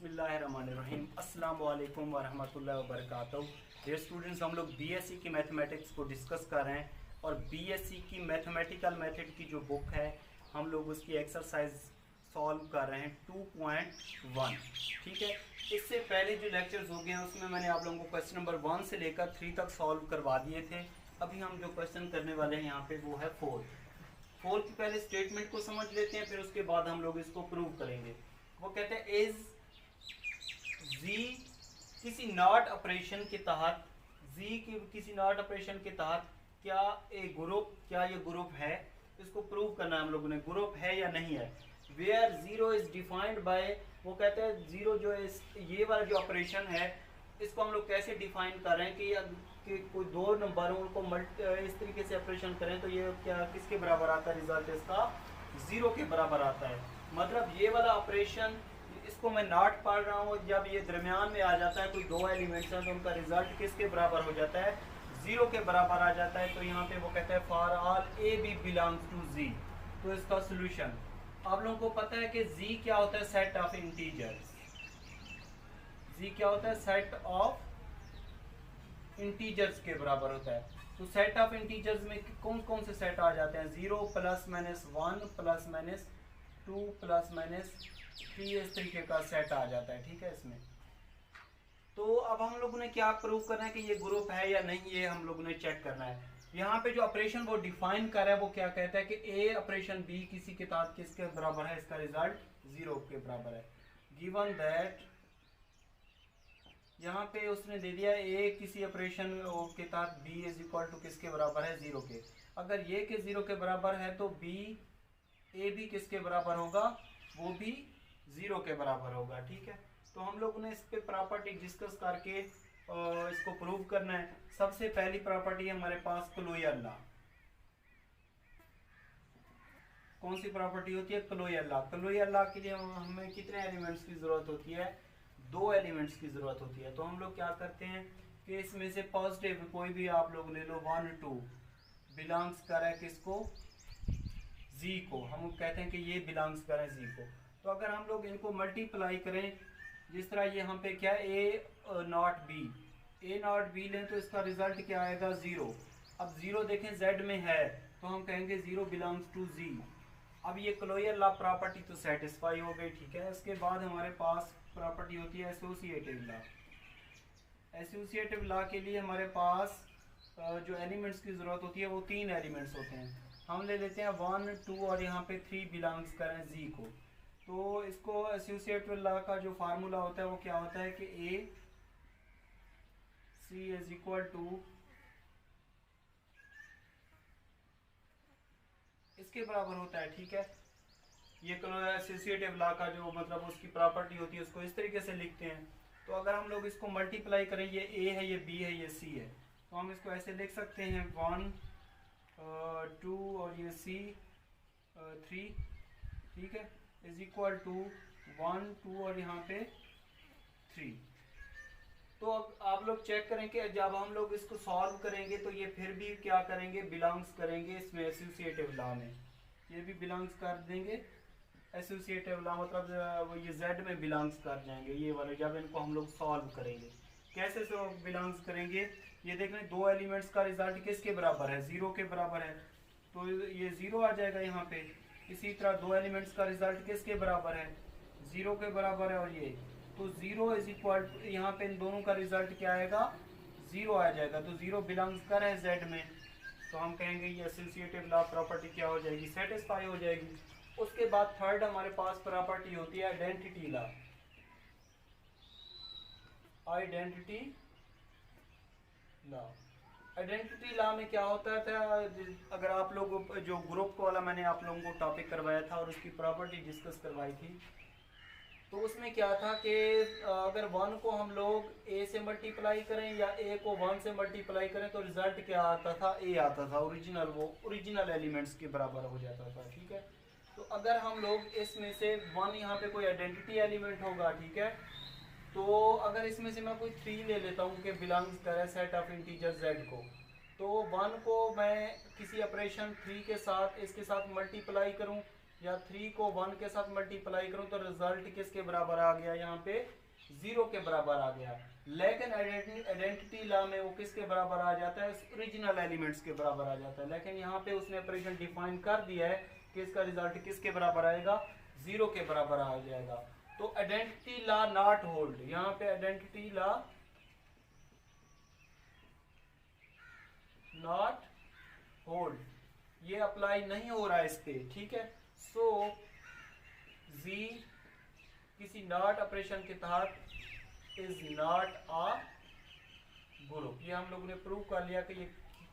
बिस्मिल्लाहिर्रहमानिर्रहीम अस्सलाम वालेकुम वरहमतुल्लाहि वबरकातुहू। डियर स्टूडेंट्स, हम लोग बीएससी की मैथमेटिक्स को डिस्कस कर रहे हैं और बीएससी की मैथमेटिकल मेथड की जो बुक है हम लोग उसकी एक्सरसाइज सॉल्व कर रहे हैं 2.1। ठीक है, इससे पहले जो लेक्चर्स हो गए हैं उसमें मैंने आप लोगों को क्वेश्चन नंबर 1 से लेकर 3 तक सॉल्व करवा दिए थे। अभी हम जो क्वेश्चन करने वाले हैं यहाँ पे वो है 4 की पहले स्टेटमेंट को समझ लेते हैं, फिर उसके बाद हम लोग इसको प्रूव करेंगे। वो कहते हैं इज जी किसी नॉट ऑपरेशन के तहत, जी की किसी नॉट ऑपरेशन के तहत क्या ये ग्रुप है, इसको प्रूव करना है हम लोगों ने, ग्रुप है या नहीं है। Where zero is defined by, वो कहते हैं जीरो जो है ये वाला जो ऑपरेशन है इसको हम लोग कैसे डिफाइन कर रहे हैं कि कोई दो नंबरों को इस तरीके से ऑपरेशन करें तो ये क्या किसके बराबर आता है, रिजल्ट इसका 0 के बराबर आता है। मतलब ये वाला ऑपरेशन, इसको मैं नॉट पढ़ रहा हूँ, जब ये दरमियान में आ जाता है कोई दो एलिमेंट्स हैं तो उनका रिजल्ट किसके बराबर हो जाता है, 0 के बराबर आ जाता है। तो यहाँ पे वो कहता है for all a b belongs to G. तो इसका सोल्यूशन आप लोगों को पता है कि जी क्या होता है, सेट ऑफ इंटीजर्स। जी क्या होता है, सेट ऑफ इंटीजर्स के बराबर होता है। तो सेट ऑफ इंटीजर्स में कौन कौन से सेट आ जाते हैं, 0 plus minus 1 plus minus 2 plus minus 3, इस तरीके का सेट आ जाता है। ठीक है, इसमें तो अब हम लोगों ने क्या प्रूव करना है कि ये ग्रुप है या नहीं, ये हम लोगों ने चेक करना है। यहाँ पे जो ऑपरेशन वो डिफाइन कर रहा है वो क्या कहता है कि ए ऑपरेशन बी किसी के तहत किसके बराबर है, इसका रिजल्ट 0 के बराबर है। गिवन दैट, यहाँ पे उसने दे दिया ए किसी ऑपरेशन के तहत बी इज इक्वल टू किसके बराबर है, 0 के। अगर ये के 0 के बराबर है तो बी ए भी किसके बराबर होगा, वो भी 0 के बराबर होगा। ठीक है, तो हम लोगों ने इस पे प्रॉपर्टी डिस्कस करके इसको प्रूव करना है। सबसे पहली प्रॉपर्टी है हमारे पास क्लोजर लॉ। कौन सी प्रॉपर्टी होती है, क्लोजर लॉ। क्लोजर लॉ के लिए हमें कितने एलिमेंट्स की जरूरत होती है, 2 एलिमेंट्स की जरूरत होती है। तो हम लोग क्या करते हैं कि इसमें से पॉजिटिव कोई भी आप लोग ले लो, 1 2 बिलोंग्स कर है किसको, जी को। हम कहते हैं कि ये बिलोंग्स करें जी को। तो अगर हम लोग इनको मल्टीप्लाई करें, जिस तरह ये हम पे क्या a not b, a not b लें तो इसका रिजल्ट क्या आएगा, 0। अब 0 देखें जेड में है तो हम कहेंगे 0 बिलोंग्स टू जी। अब ये क्लोजर लॉ प्रॉपर्टी तो सेटिस्फाई हो गई। ठीक है, इसके बाद हमारे पास प्रॉपर्टी होती है एसोसिएटिव लॉ। एसोसिएटिव लॉ के लिए हमारे पास जो एलिमेंट्स की जरूरत होती है वो 3 एलिमेंट्स होते हैं। हम ले लेते हैं 1 2 और यहाँ पे 3 बिलोंग्स करें जी को। तो इसको एसोसिएटिव लॉ का जो फार्मूला होता है वो क्या होता है कि ए सी इज इक्वल टू इसके बराबर होता है। ठीक है, ये एसोसिएटिव लॉ का जो मतलब उसकी प्रॉपर्टी होती है उसको इस तरीके से लिखते हैं। तो अगर हम लोग इसको मल्टीप्लाई करें, ये ए है, ये बी है, ये सी है, तो हम इसको ऐसे लिख सकते हैं 1 2 और ये सी 3। ठीक है, इज इक्वल टू 1 2 और यहाँ पे 3। तो अब आप लोग चेक करें कि जब हम लोग इसको सॉल्व करेंगे तो ये फिर भी क्या करेंगे, बिलोंग्स करेंगे इसमें एसोसिएटिव लॉ में, ये भी बिलोंग्स कर देंगे एसोसिएटिव लॉ, मतलब वो ये जेड में बिलोंग्स कर जाएंगे ये वाले, जब इनको हम लोग सॉल्व करेंगे। कैसे से बिलोंग्स करेंगे, ये देख लें 2 एलिमेंट्स का रिजल्ट किसके बराबर है, 0 के बराबर है, तो ये 0 आ जाएगा यहाँ पे। इसी तरह 2 एलिमेंट्स का रिजल्ट किसके बराबर है, 0 के बराबर है, और ये तो 0 इज इक्वल टू यहाँ पे इन दोनों का रिजल्ट क्या आएगा, 0 आ जाएगा। तो 0 बिलोंग्स कर है जेड में, तो हम कहेंगे ये एसोसिएटिव लॉ प्रॉपर्टी क्या हो जाएगी, सेटिस्फाई हो जाएगी। उसके बाद थर्ड हमारे पास प्रॉपर्टी होती है identity law. Identity law, identity law में क्या होता था, अगर आप लोग जो ग्रुप वाला मैंने आप लोगों को टॉपिक करवाया था और उसकी प्रॉपर्टी डिस्कस करवाई थी, तो उसमें क्या था कि अगर 1 को हम लोग a से मल्टीप्लाई करें या a को 1 से मल्टीप्लाई करें तो रिजल्ट क्या आता था, a आता था, ओरिजिनल, वो ओरिजिनल एलिमेंट्स के बराबर हो जाता था। ठीक है, तो अगर हम लोग इसमें से 1 यहाँ पे कोई आइडेंटिटी एलिमेंट होगा, ठीक है, तो अगर इसमें से मैं कोई 3 ले लेता हूँ कि बिलोंग्स करे सेट ऑफ इंटीजर z को, तो 1 को मैं किसी ऑपरेशन 3 के साथ इसके साथ मल्टीप्लाई करूँ या 3 को 1 के साथ मल्टीप्लाई करूं तो रिजल्ट किसके बराबर आ गया, यहाँ पे 0 के बराबर आ गया। लेकिन आइडेंटिटी लॉ में वो किसके बराबर आ जाता है, ओरिजिनल एलिमेंट्स के बराबर आ जाता है। लेकिन यहाँ पे उसने ऑपरेशन डिफाइन कर दिया है कि इसका रिजल्ट किसके बराबर आएगा, 0 के बराबर आ जाएगा। तो आइडेंटिटी लॉ नॉट होल्ड, यहाँ पे आइडेंटिटी लॉ नॉट होल्ड, ये अप्लाई नहीं हो रहा है इस पे, ठीक है। सो जी किसी नॉट ऑपरेशन के तहत इज नॉट अ ग्रुप, ये हम लोगों ने प्रूव कर लिया कि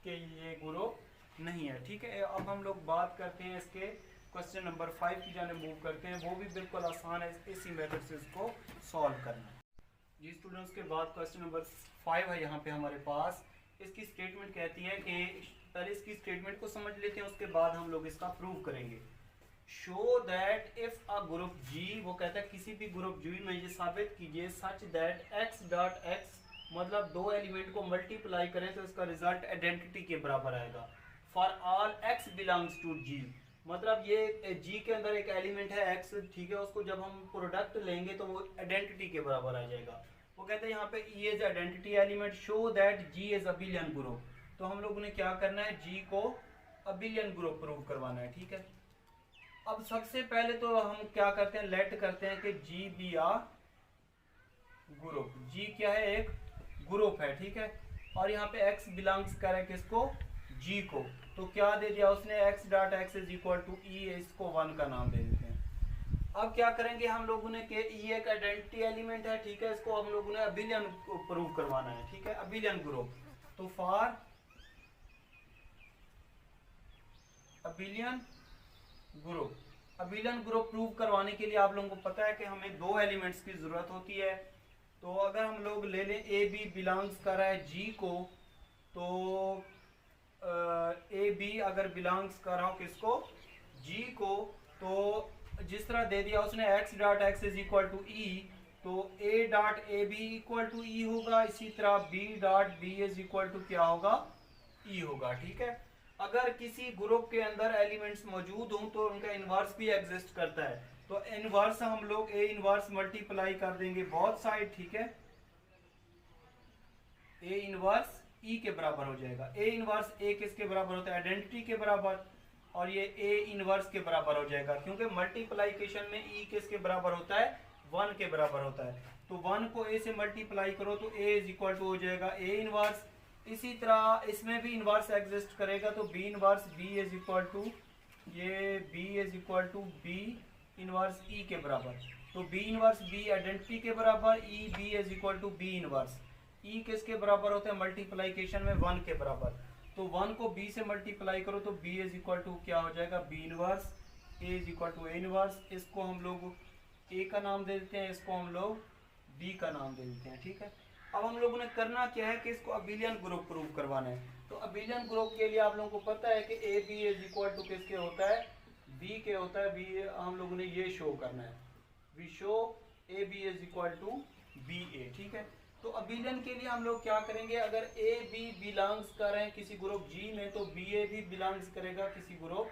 ये ग्रुप नहीं है, ठीक है। अब हम लोग बात करते हैं इसके क्वेश्चन नंबर 5 की जाने मूव करते हैं। वो भी बिल्कुल आसान है इसी मेथड से इसको सॉल्व करना। जी स्टूडेंट्स, के बाद क्वेश्चन नंबर 5 है यहाँ पे हमारे पास। इसकी स्टेटमेंट कहती है कि पहले इसकी स्टेटमेंट को समझ लेते हैं, उसके बाद हम लोग इसका प्रूव करेंगे। Show that if a group G, वो कहता है किसी भी ग्रुप जी में ये साबित कीजिए such that x dot x, मतलब दो एलिमेंट को मल्टीप्लाई करें तो इसका रिजल्ट आइडेंटिटी के बराबर आएगा। For all x belongs to G, मतलब ये जी के अंदर एक एलिमेंट है एक्स, ठीक है, उसको जब हम प्रोडक्ट लेंगे तो वो आइडेंटिटी के बराबर आ जाएगा। वो कहते हैं यहाँ पे E is identity element, show that G is abelian group. तो हम लोगों ने क्या करना है, जी को अबिलियन ग्रुप प्रूव करवाना है, ठीक है। अब सबसे पहले तो हम क्या करते हैं, लेट करते हैं कि जी बी आ ग्रुप। जी क्या है, एक ग्रुप है, ठीक है। और यहाँ पे एक्स बिलोंग्स करे किसको, जी को। तो क्या दे दिया उसने, x dot x is equal to e, इसको 1 का नाम दे देते हैं। अब क्या करेंगे हम लोगों ने कि ई एक आइडेंटिटी एलिमेंट है, ठीक है, इसको हम लोगों ने अबिलियन प्रूव करवाना है, ठीक है, अबिलियन ग्रुप। तो for abelian group, abelian group prove करवाने के लिए आप लोगों को पता है कि हमें दो एलिमेंट्स की जरूरत होती है। तो अगर हम लोग ले लें ए बी बिलोंग्स कर रहा है जी को, तो ए बी अगर बिलोंग्स कर रहा हो किसको, जी को, तो जिस तरह दे दिया उसने x dot x is equal to e, तो a dot a b equal to e होगा। इसी तरह b dot b is equal to क्या होगा, ई होगा, ठीक है। अगर किसी ग्रुप के अंदर एलिमेंट्स मौजूद हों तो उनका इनवर्स भी एग्जिस्ट करता है। तो इनवर्स हम लोग ए इनवर्स मल्टीप्लाई कर देंगे बोथ साइड, ठीक है, ए इनवर्स ई के बराबर हो जाएगा। ए इनवर्स ए किसके बराबर होता है, आइडेंटिटी के बराबर, और ये ए इनवर्स के बराबर हो जाएगा क्योंकि मल्टीप्लाइकेशन में ई किसके बराबर होता है, 1 के बराबर होता है। तो 1 को ए से मल्टीप्लाई करो तो ए इज इक्वल टू हो जाएगा ए इनवर्स। इसी तरह इसमें भी इनवर्स एग्जिस्ट करेगा, तो b inverse b is equal to, ये b is equal to b inverse e के बराबर। तो बी इनवर्स बी आइडेंटिटी के बराबर, e b is equal to b inverse. E किसके बराबर होता है मल्टीप्लाइकेशन में, 1 के बराबर। तो 1 को b से मल्टीप्लाई करो तो b इज इक्वल टू क्या हो जाएगा, b inverse, a is equal to a inverse. इसको हम लोग a का नाम दे देते हैं, इसको हम लोग b का नाम दे देते हैं, ठीक है। अब हम लोगों ने करना क्या है कि इसको अबिलियन ग्रुप प्रूव करवाना है। तो अबिलियन ग्रुप के लिए आप लोगों को पता है कि A B is equal to किसके होता है, b के होता है। b हम लोगों ने ये शो करना है, we show a B is equal to b a, ठीक है। तो अबिलियन के लिए हम लोग क्या करेंगे, अगर ए बी बिलोंग्स कर रहे हैं किसी ग्रुप जी में तो बी ए भी बिलोंग्स करेगा किसी ग्रुप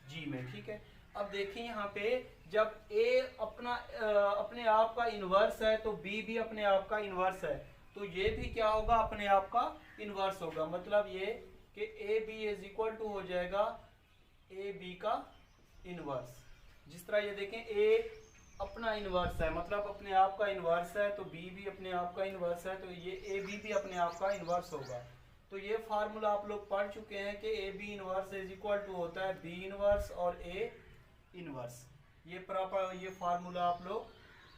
जी में, ठीक है। अब देखिए यहाँ पे जब ए अपने आप का इन्वर्स है तो बी भी अपने आप का इन्वर्स है, तो ये भी क्या होगा, अपने आप का इन्वर्स होगा। मतलब ये कि A B is equal to हो जाएगा ए बी का इन्वर्स। जिस तरह ये देखें ए अपना इन्वर्स है, मतलब अपने आप का इन्वर्स है, तो बी भी अपने आप का इन्वर्स है, तो ये ए बी भी अपने आप का इन्वर्स होगा। तो ये फार्मूला आप लोग पढ़ चुके हैं कि A B inverse is equal to होता है बी इन्वर्स और ए इन्वर्स। ये प्रॉपर ये फार्मूला आप लोग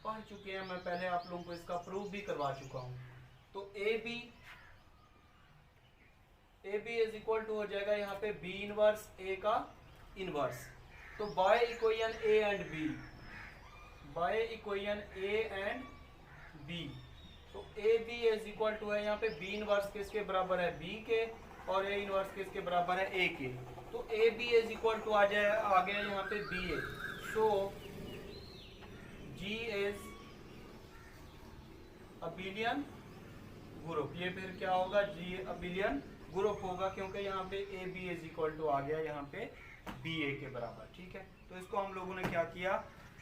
पढ़ चुके हैं, मैं पहले आप लोगों को इसका प्रूफ भी करवा चुका हूँ। तो A B is equal to हो जाएगा यहाँ पे बी इन्वर्स ए का इन्वर्स। तो by equation a and b, by equation a and b, तो A B is equal to है यहाँ पे बी इनवर्स किसके बराबर है, बी के, और ए इनवर्स किसके बराबर है, ए के। तो A B is equal to आ गया यहाँ पे b a. So G is abelian group, ये फिर क्या होगा, जी अबिलियन ग्रुप होगा क्योंकि यहाँ पे a B is equal to आ गया यहाँ पे BA के बराबर, ठीक है। तो इसको हम लोगों ने क्या किया,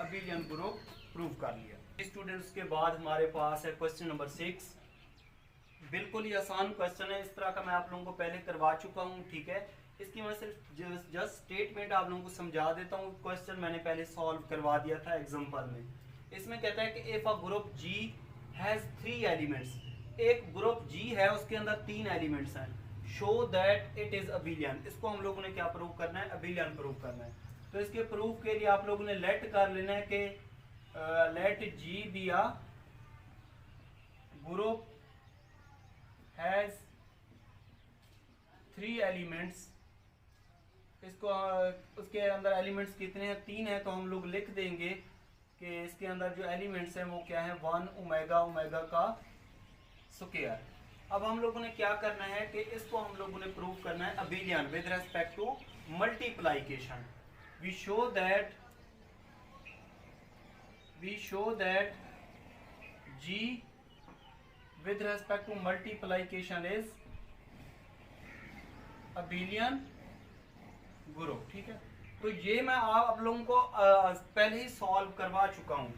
अबिलियन ग्रुप प्रूव कर लिया। स्टूडेंट्स के बाद हमारे पास है क्वेश्चन नंबर 6। बिल्कुल ही आसान क्वेश्चन है, इस तरह का मैं आप लोगों को पहले करवा चुका हूँ, ठीक है। इसकी मैं सिर्फ जस्ट स्टेटमेंट आप लोगों को समझा देता हूँ। क्वेश्चन मैंने पहले सॉल्व करवा दिया था एग्जाम्पल में। इसमें कहता है कि if a group G has 3 elements, एक ग्रुप G है उसके अंदर 3 एलिमेंट्स हैं, show that it is abelian. इसको हम लोगों ने क्या प्रूव करना है, अबिलियन प्रूव करना है। तो इसके प्रूफ के लिए आप लोगों ने लेट कर लेना है कि let G be a group has 3 elements. इसको उसके अंदर एलिमेंट्स कितने हैं, 3 है। तो हम लोग लिख देंगे कि इसके अंदर जो एलिमेंट्स हैं वो क्या है, 1 ओमेगा ओमेगा का स्क्वायर। अब हम लोगों ने क्या करना है कि इसको हम लोगों ने प्रूव करना है abelian with respect to multiplication. We show that G with respect to multiplication is abelian group, ठीक है। तो ये मैं आप लोगों को पहले ही सॉल्व करवा चुका हूँ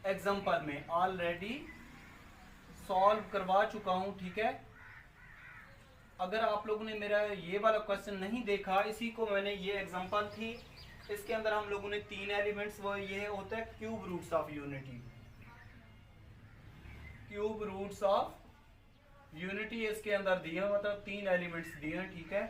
एग्जाम्पल में, ऑलरेडी सॉल्व करवा चुका हूँ, ठीक है। अगर आप लोगों ने मेरा ये वाला क्वेश्चन नहीं देखा, इसी को मैंने, ये एग्जाम्पल थी, इसके अंदर हम लोगों ने 3 एलिमेंट्स, वो ये होता है cube roots of unity. Cube roots of unity इसके अंदर दिए, मतलब 3 एलिमेंट्स दिए हैं, ठीक है।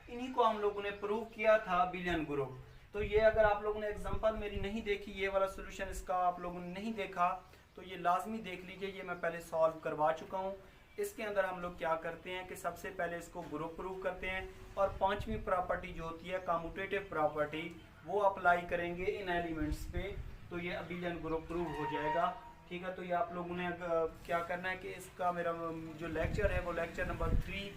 इन्हीं को हम लोगों ने प्रूव किया था अबिलियन ग्रुप। तो ये अगर आप लोगों ने एग्जांपल मेरी नहीं देखी, ये वाला सॉल्यूशन इसका आप लोगों ने नहीं देखा, तो ये लाजमी देख लीजिए, ये मैं पहले सॉल्व करवा चुका हूँ। इसके अंदर हम लोग क्या करते हैं कि सबसे पहले इसको ग्रुप प्रूव करते हैं, और 5वीं प्रॉपर्टी जो होती है कम्यूटेटिव प्रॉपर्टी, वो अप्लाई करेंगे इन एलिमेंट्स पे, तो ये अबिलियन ग्रुप प्रूव हो जाएगा, ठीक है। तो ये आप लोगों ने क्या करना है कि इसका मेरा जो लेक्चर है वो लेक्चर नंबर 3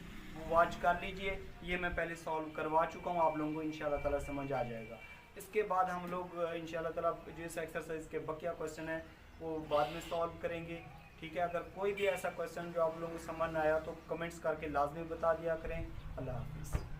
वॉच कर लीजिए। ये मैं पहले सॉल्व करवा चुका हूँ, आप लोगों को इंशाल्लाह ताला समझ आ जाएगा। इसके बाद हम लोग इंशाल्लाह ताला जो इस एक्सरसाइज के बकिया क्वेश्चन है वो बाद में सॉल्व करेंगे, ठीक है। अगर कोई भी ऐसा क्वेश्चन जो आप लोगों को समझ ना आया तो कमेंट्स करके लाजमी बता दिया करें। अल्लाह हाफिज़।